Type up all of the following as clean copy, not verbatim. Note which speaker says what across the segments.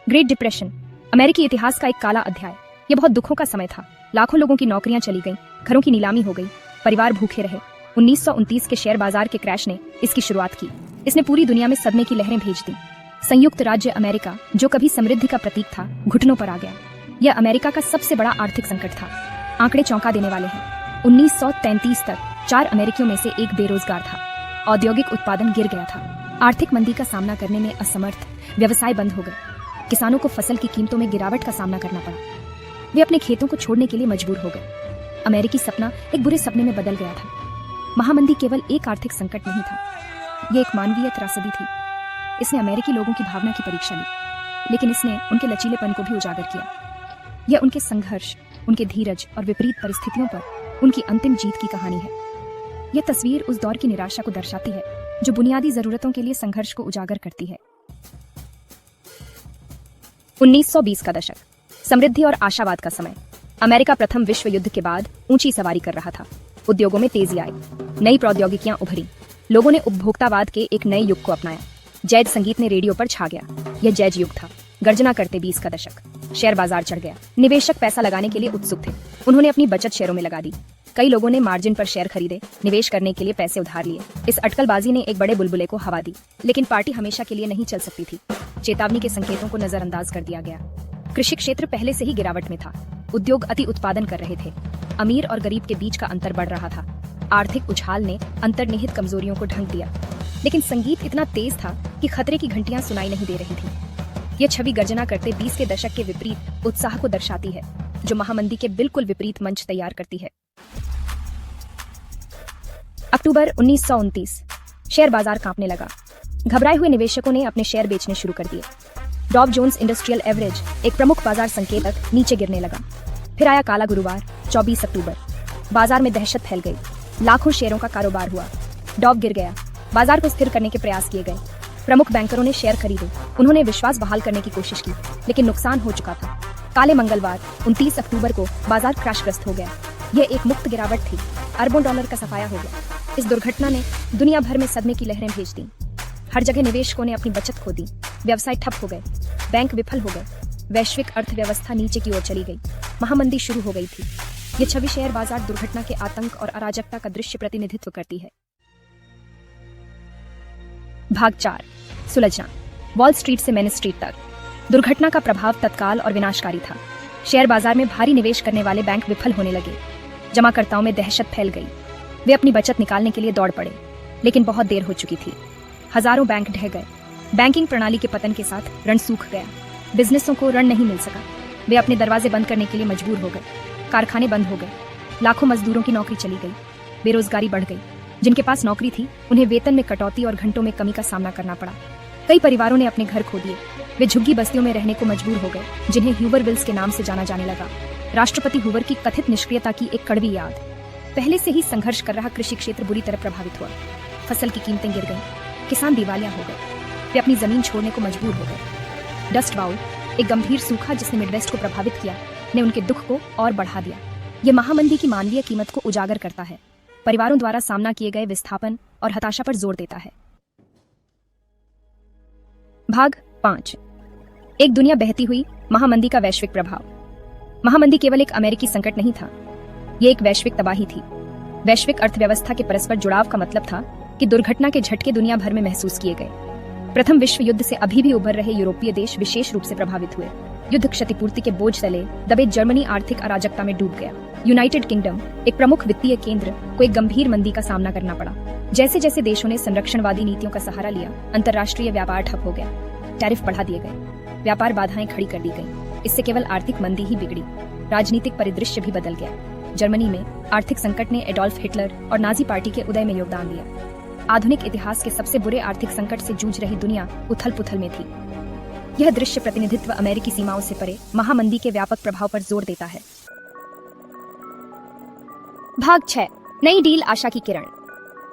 Speaker 1: Great depression, अमेरिकी इतिहास का एक काला अध्याय। यह बहुत दुखों का समय था। लाखों लोगों की नौकरियां चली गईं, घरों की नीलामी हो गई, परिवार भूखे रहे। 1929 के शेयर बाजार के क्रैश ने इसकी शुरुआत की। इसने पूरी दुनिया में सदमे की लहरें भेज दी। संयुक्त राज्य अमेरिका, जो कभी समृद्धि का प्रतीक था, घुटनों पर आ गया। यह अमेरिका का सबसे बड़ा आर्थिक संकट था। आंकड़े चौंका देने वाले हैं। 1933 तक 4 अमेरिकियों में से एक बेरोजगार था। औद्योगिक उत्पादन गिर गया था। आर्थिक मंदी का सामना करने में असमर्थ, व्यवसाय बंद हो गए। किसानों को फसल की कीमतों में गिरावट का सामना करना पड़ा। वे अपने खेतों को छोड़ने के लिए मजबूर हो गए। अमेरिकी सपना एक बुरे सपने में बदल गया था। महामंदी केवल एक आर्थिक संकट नहीं था, यह एक मानवीय त्रासदी थी। इसने अमेरिकी लोगों की भावना की परीक्षा ली, लेकिन इसने उनके लचीलेपन को भी उजागर किया। यह उनके संघर्ष, उनके धीरज और विपरीत परिस्थितियों पर उनकी अंतिम जीत की कहानी है। यह तस्वीर उस दौर की निराशा को दर्शाती है, जो बुनियादी जरूरतों के लिए संघर्ष को उजागर करती है। 1920 का दशक, समृद्धि और आशावाद का समय। अमेरिका प्रथम विश्व युद्ध के बाद ऊंची सवारी कर रहा था। उद्योगों में तेजी आई, नई प्रौद्योगिकियां उभरी, लोगों ने उपभोक्तावाद के एक नए युग को अपनाया। जैज संगीत ने रेडियो पर छा गया। यह जैज युग था। गर्जना करते 20 का दशक, शेयर बाजार चढ़ गया। निवेशक पैसा लगाने के लिए उत्सुक थे। उन्होंने अपनी बचत शेयरों में लगा दी। कई लोगों ने मार्जिन पर शेयर खरीदे, निवेश करने के लिए पैसे उधार लिए। इस अटकलबाजी ने एक बड़े बुलबुले को हवा दी, लेकिन पार्टी हमेशा के लिए नहीं चल सकती थी। चेतावनी के संकेतों को नजरअंदाज कर दिया गया। कृषि क्षेत्र पहले से ही गिरावट में था। उद्योग अति उत्पादन कर रहे थे। अमीर और गरीब के बीच का अंतर बढ़ रहा था। आर्थिक उछाल ने अंतर्निहित कमजोरियों को ढंक दिया। लेकिन संगीत इतना तेज था कि खतरे की घंटियां सुनाई नहीं दे रही थी। यह छवि गर्जना करते 20 के दशक के विपरीत उत्साह को दर्शाती है, जो महामंदी के बिल्कुल विपरीत मंच तैयार करती है। अक्टूबर 1929, शेयर बाजार कांपने लगा। घबराए हुए निवेशकों ने अपने शेयर बेचने शुरू कर दिए। डॉव जोन्स इंडस्ट्रियल एवरेज, एक प्रमुख बाजार संकेतक, नीचे गिरने लगा। फिर आया काला गुरुवार, 24 अक्टूबर। बाजार में दहशत फैल गई। लाखों शेयरों का कारोबार हुआ। डॉव गिर गया। बाजार को स्थिर करने के प्रयास किए गए। प्रमुख बैंकरों ने शेयर खरीदे। उन्होंने विश्वास बहाल करने की कोशिश की, लेकिन नुकसान हो चुका था। काले मंगलवार, 29 अक्टूबर को बाजार क्रैशग्रस्त हो गया। यह एक मुक्त गिरावट थी। अरबों डॉलर का सफाया हो गया। इस दुर्घटना ने दुनिया भर में सदमे की लहरें भेज दी। हर जगह निवेशकों ने अपनी बचत खो दी। व्यवसाय ठप हो गए। बैंक विफल हो गए। वैश्विक अर्थव्यवस्था नीचे की ओर चली गई। महामंदी शुरू हो गई थी। यह छवि शेयर बाजार दुर्घटना के आतंक और अराजकता का दृश्य प्रतिनिधित्व करती है। भाग 4, सुलझना। वॉल स्ट्रीट से मेन स्ट्रीट तक दुर्घटना का प्रभाव तत्काल और विनाशकारी था। शेयर बाजार में भारी निवेश करने वाले बैंक विफल होने लगे। जमाकर्ताओं में दहशत फैल गई। वे अपनी बचत निकालने के लिए दौड़ पड़े, लेकिन बहुत देर हो चुकी थी। हजारों बैंक ढह गए। बैंकिंग प्रणाली के पतन के साथ ऋण सूख गया। बिजनेसों को ऋण नहीं मिल सका। वे अपने दरवाजे बंद करने के लिए मजबूर हो गए। कारखाने बंद हो गए। लाखों मजदूरों की नौकरी चली गई। बेरोजगारी बढ़ गई। जिनके पास नौकरी थी, उन्हें वेतन में कटौती और घंटों में कमी का सामना करना पड़ा। कई परिवारों ने अपने घर खो दिए। वे झुग्गी बस्तियों में रहने को मजबूर हो गए, जिन्हें ह्यूबरविल्स के नाम से जाना जाने लगा। राष्ट्रपति हूवर की कथित निष्क्रियता की एक कड़वी याद। पहले से ही संघर्ष कर रहा कृषि क्षेत्र बुरी तरह प्रभावित हुआ। फसल की कीमतें गिर गईं। किसान दिवालिया हो गए। वे अपनी जमीन छोड़ने को मजबूर हो गए। डस्ट बाउल, एक गंभीर सूखा जिसने मिडवेस्ट को प्रभावित किया, ने उनके दुख को और बढ़ा दिया। यह महामंदी की मानवीय कीमत को उजागर करता है, परिवारों द्वारा सामना किए गए विस्थापन और हताशा पर जोर देता है। भाग 5, एक दुनिया बहती हुई, महामंदी का वैश्विक प्रभाव। महामंदी केवल एक अमेरिकी संकट नहीं था, यह एक वैश्विक तबाही थी। वैश्विक अर्थव्यवस्था के परस्पर जुड़ाव का मतलब था कि दुर्घटना के झटके दुनिया भर में महसूस किए गए। प्रथम विश्व युद्ध से अभी भी उभर रहे यूरोपीय देश विशेष रूप से प्रभावित हुए। युद्ध क्षतिपूर्ति के बोझ तले दबे जर्मनी आर्थिक अराजकता में डूब गया। यूनाइटेड किंगडम, एक प्रमुख वित्तीय केंद्र, को एक गंभीर मंदी का सामना करना पड़ा। जैसे जैसे देशों ने संरक्षणवादी नीतियों का सहारा लिया, अंतर्राष्ट्रीय व्यापार ठप हो गया। टैरिफ बढ़ा दिए गए। व्यापार बाधाएं खड़ी कर दी गईं। इससे केवल आर्थिक मंदी ही बिगड़ी, राजनीतिक परिदृश्य भी बदल गया। जर्मनी में आर्थिक संकट ने एडोल्फ हिटलर और नाजी पार्टी के उदय में योगदान दिया। आधुनिक इतिहास के सबसे बुरे आर्थिक संकट से जूझ रही दुनिया उथल-पुथल में थी। यह दृश्य प्रतिनिधित्व अमेरिकी सीमाओं से परे महामंदी के व्यापक प्रभाव पर जोर देता है। भाग 6, नई डील, आशा की किरण।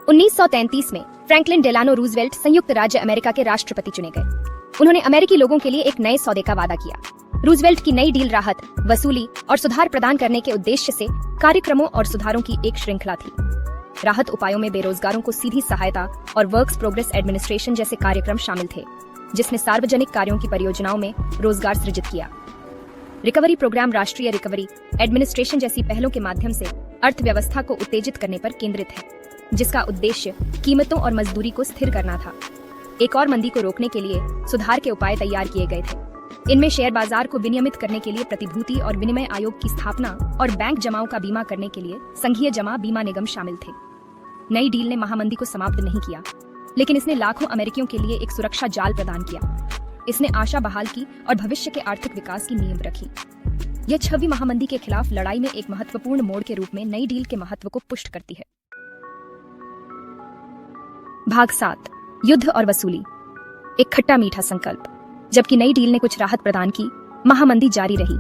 Speaker 1: 1933 में फ्रैंकलिन डेलानो रूजवेल्ट संयुक्त राज्य अमेरिका के राष्ट्रपति चुने गए। उन्होंने अमेरिकी लोगों के लिए एक नए सौदे का वादा किया। रूजवेल्ट की नई डील राहत, वसूली और सुधार प्रदान करने के उद्देश्य से कार्यक्रमों और सुधारों की एक श्रृंखला थी। राहत उपायों में बेरोजगारों को सीधी सहायता और वर्क्स प्रोग्रेस एडमिनिस्ट्रेशन जैसे कार्यक्रम शामिल थे। जिसने सार्वजनिक कार्यों की परियोजनाओं में रोजगार सृजित किया। रिकवरी प्रोग्राम राष्ट्रीय रिकवरी एडमिनिस्ट्रेशन जैसी पहलों के माध्यम से अर्थव्यवस्था को उत्तेजित करने पर केंद्रित है, जिसका उद्देश्य कीमतों और मजदूरी को स्थिर करना था। एक और मंदी को रोकने के लिए सुधार के उपाय तैयार किए गए थे। इनमें शेयर बाजार को विनियमित करने के लिए प्रतिभूति और विनिमय आयोग की स्थापना और बैंक जमाओं का बीमा करने के लिए संघीय जमा बीमा निगम शामिल थे। नई डील ने महामंदी को समाप्त नहीं किया, लेकिन इसने लाखों अमेरिकियों के लिए एक सुरक्षा जाल प्रदान किया। इसने आशा बहाल की और भविष्य के आर्थिक विकास की नींव रखी। यह छवि महामंदी के खिलाफ लड़ाई में एक महत्वपूर्ण मोड़ के रूप में नई डील के महत्व को पुष्ट करती है। भाग 7, युद्ध और वसूली। एक खट्टा मीठा संकल्प। जबकि नई डील ने कुछ राहत प्रदान की, महामंदी जारी रही।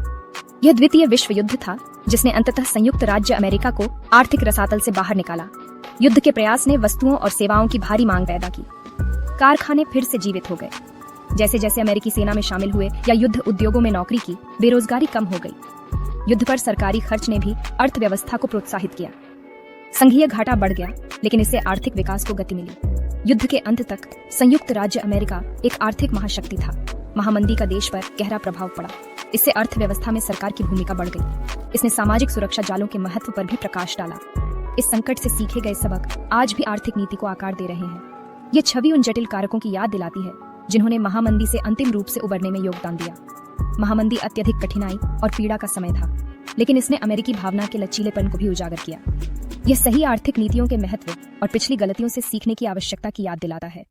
Speaker 1: यह द्वितीय विश्व युद्ध था, जिसने अंततः संयुक्त राज्य अमेरिका को आर्थिक रसातल से बाहर निकाला। युद्ध के प्रयास ने वस्तुओं और सेवाओं की भारी मांग पैदा की। कारखाने फिर से जीवित हो गए। जैसे जैसे अमेरिकी सेना में शामिल हुए या युद्ध उद्योगों में नौकरी की, बेरोजगारी कम हो गई। युद्ध पर सरकारी खर्च ने भी अर्थव्यवस्था को प्रोत्साहित किया। संघीय घाटा बढ़ गया, लेकिन इससे आर्थिक विकास को गति मिली। युद्ध के अंत तक संयुक्त राज्य अमेरिका एक आर्थिक महाशक्ति था। महामंदी का देश पर गहरा प्रभाव पड़ा। इससे अर्थव्यवस्था में सरकार की भूमिका बढ़ गई। इसने सामाजिक सुरक्षा जालों के महत्व पर भी प्रकाश डाला। इस संकट से सीखे गए सबक आज भी आर्थिक नीति को आकार दे रहे हैं। ये छवि उन जटिल कारकों की याद दिलाती है जिन्होंने महामंदी से अंतिम रूप से उबरने में योगदान दिया। महामंदी अत्यधिक कठिनाई और पीड़ा का समय था, लेकिन इसने अमेरिकी भावना के लचीलेपन को भी उजागर किया। यह सही आर्थिक नीतियों के महत्व और पिछली गलतियों से सीखने की आवश्यकता की याद दिलाता है।